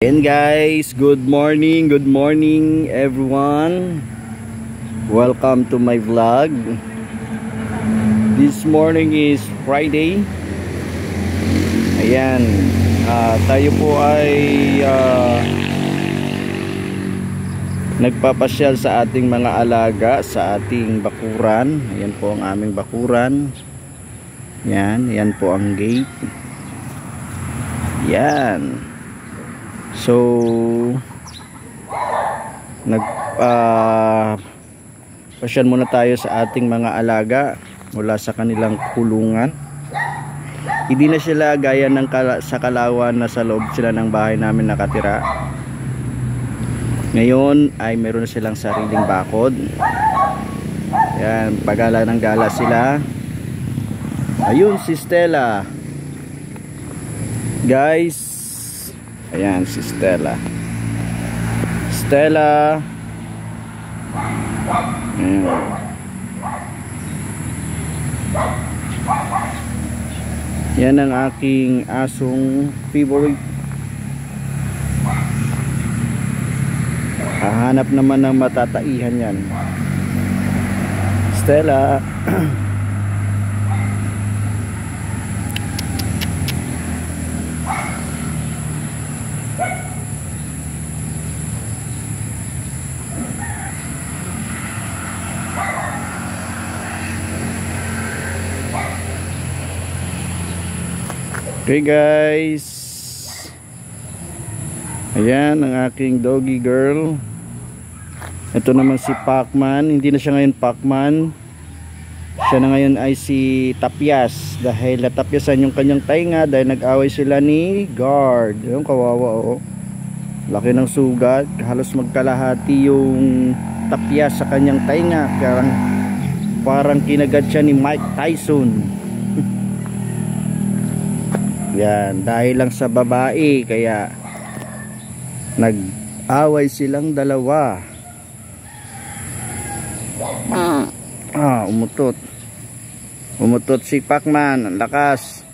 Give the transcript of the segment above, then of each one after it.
And guys, good morning everyone. Welcome to my vlog. This morning is Friday. Ayan, tayo po ay nagpapasyal sa ating mga alaga sa ating bakuran. Ayan po ang aming bakuran. Yan po ang gate. Yan. So pasyal muna tayo sa ating mga alaga mula sa kanilang kulungan. Hindi na sila gaya ng sa Kalawan na sa loob sila ng bahay namin nakatira. Ngayon ay meron na silang sariling bakod. Yan, pagala ng gala sila. Ayun si Stella. Guys, ayan si Stella. Ayan. Yan ang aking asong favorite. Hahanap naman ng matataihan yan. Stella. Okay guys, ayan ang aking doggy girl. Ito naman si Pacman. Hindi na siya ngayon Pacman, siya na ngayon ay si Tapyas, dahil natapyasan yung kanyang tainga dahil nag-away sila ni Guard. Yung kawawa, oh, laki ng sugat, halos magkalahati yung tapyas sa kanyang tainga. Parang kinagat siya ni Mike Tyson. Yan, dahil lang sa babae kaya nag-away silang dalawa. Umutot si Pacman, ang lakas.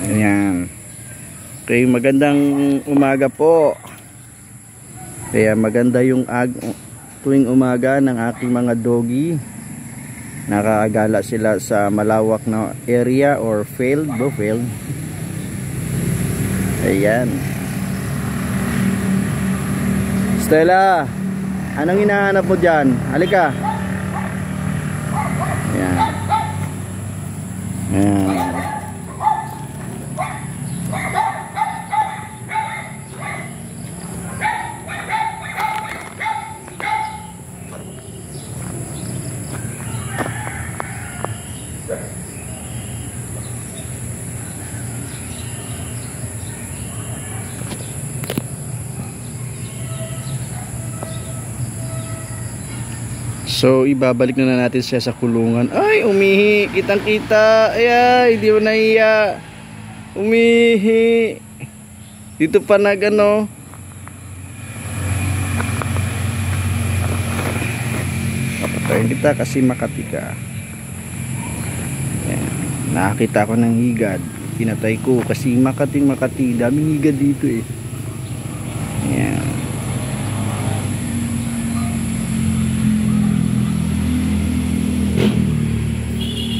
Ayan. Okay, magandang umaga po. Kaya maganda yung tuwing umaga ng aking mga doggy. Nakakagala sila sa malawak na area or field. Ayan. Stella, anong hinahanap mo dyan? Halika. Ayan. Ayan. So ibabalik na natin siya sa kulungan. Ay, umihi, kitang kita. Ay, hindi mo nahiya. Umihi. Dito pa nagano. Papatayin kita kasi Makati ka. Ayan. Nakakita ko ng higad. Pinatay ko kasi Makati. Daming higad dito eh. Ayan.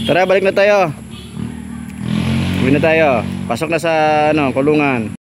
Tara, balik na tayo. Uwi na tayo. Pasok na sa kulungan.